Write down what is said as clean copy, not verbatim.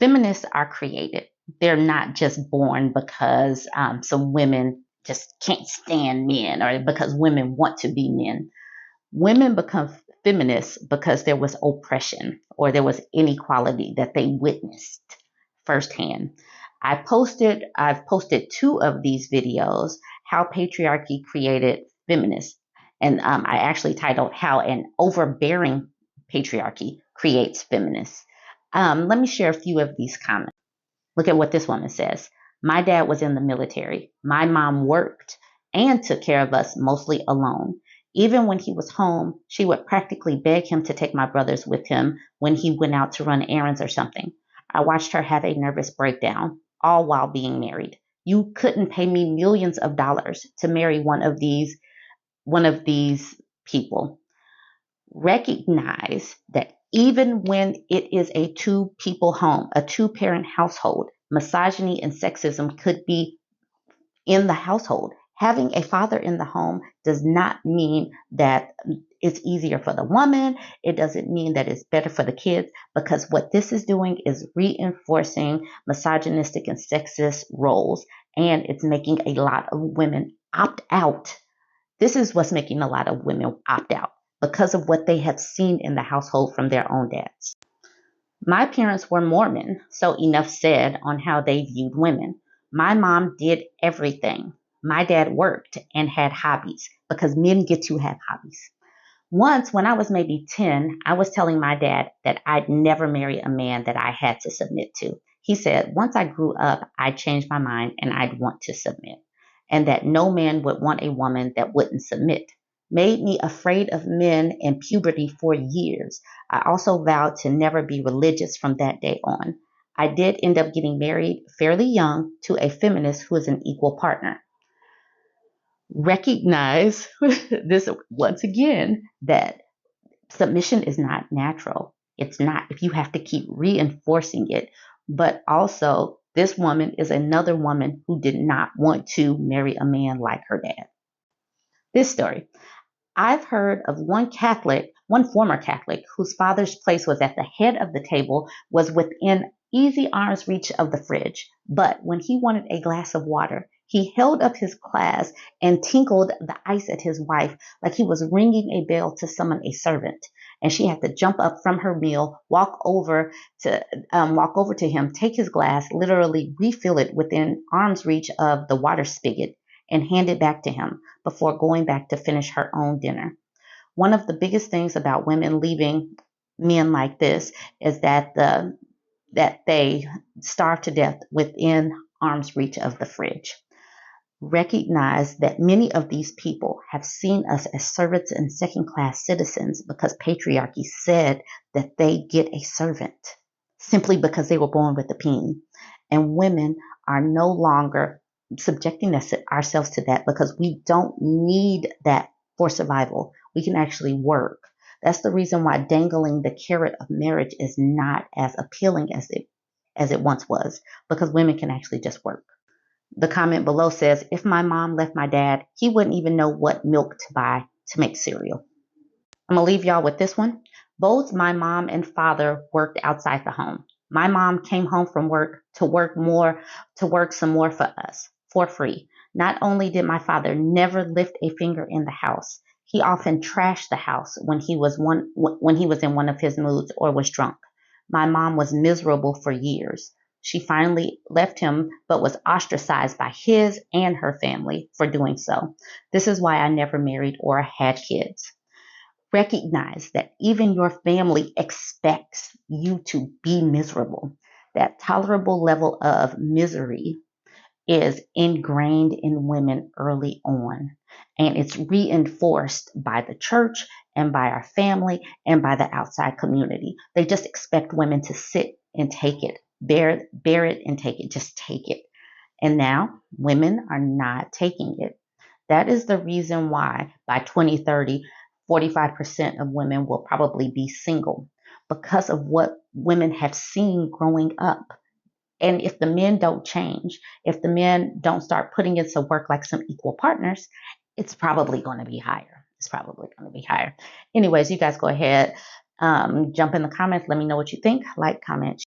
Feminists are created. They're not just born because some women just can't stand men or because women want to be men. Women become feminists because there was oppression or there was inequality that they witnessed firsthand. I've posted 2 of these videos, How Patriarchy Created Feminists. And I actually titled How an Overbearing Patriarchy Creates Feminists. Let me share a few of these comments. Look at what this woman says. My dad was in the military. My mom worked and took care of us mostly alone. Even when he was home, she would practically beg him to take my brothers with him when he went out to run errands or something. I watched her have a nervous breakdown, all while being married. You couldn't pay me millions of dollars to marry one of these people. Recognize that even when it is a 2-people home, a 2-parent household, misogyny and sexism could be in the household. Having a father in the home does not mean that it's easier for the woman. It doesn't mean that it's better for the kids, because what this is doing is reinforcing misogynistic and sexist roles, and it's making a lot of women opt out. This is what's making a lot of women opt out, because of what they have seen in the household from their own dads. My parents were Mormon, so enough said on how they viewed women. My mom did everything. My dad worked and had hobbies, because men get to have hobbies. Once, when I was maybe 10, I was telling my dad that I'd never marry a man that I had to submit to. He said, once I grew up, I'd change my mind and I'd want to submit, and that no man would want a woman that wouldn't submit. Made me afraid of men in puberty for years. I also vowed to never be religious from that day on. I did end up getting married fairly young to a feminist who is an equal partner. Recognize this once again, that submission is not natural. It's not, if you have to keep reinforcing it. But also, this woman is another woman who did not want to marry a man like her dad. This story. I've heard of one former Catholic, whose father's place was at the head of the table, was within easy arm's reach of the fridge. But when he wanted a glass of water, he held up his glass and tinkled the ice at his wife like he was ringing a bell to summon a servant. And she had to jump up from her meal, walk over to him, take his glass, literally refill it within arm's reach of the water spigot, and hand it back to him before going back to finish her own dinner. One of the biggest things about women leaving men like this is that they starve to death within arm's reach of the fridge. Recognize that many of these people have seen us as servants and second-class citizens because patriarchy said that they get a servant simply because they were born with a peen. And women are no longer subjecting ourselves to that because we don't need that for survival. We can actually work. That's the reason why dangling the carrot of marriage is not as appealing as it once was, because women can actually just work. The comment below says, if my mom left my dad, he wouldn't even know what milk to buy to make cereal. I'm going to leave y'all with this one. Both my mom and father worked outside the home. My mom came home from work to work some more for us for free. Not only did my father never lift a finger in the house, he often trashed the house when he was in one of his moods or was drunk. My mom was miserable for years. She finally left him, but was ostracized by his and her family for doing so. This is why I never married or had kids. Recognize that even your family expects you to be miserable. That tolerable level of misery is ingrained in women early on, and it's reinforced by the church and by our family and by the outside community. They just expect women to sit and take it, bear it and take it, just take it. And now women are not taking it. That is the reason why by 2030, 45% of women will probably be single, because of what women have seen growing up. And if the men don't change, if the men don't start putting in some work like some equal partners, it's probably going to be higher. Anyways, you guys go ahead, jump in the comments. Let me know what you think. Like, comment,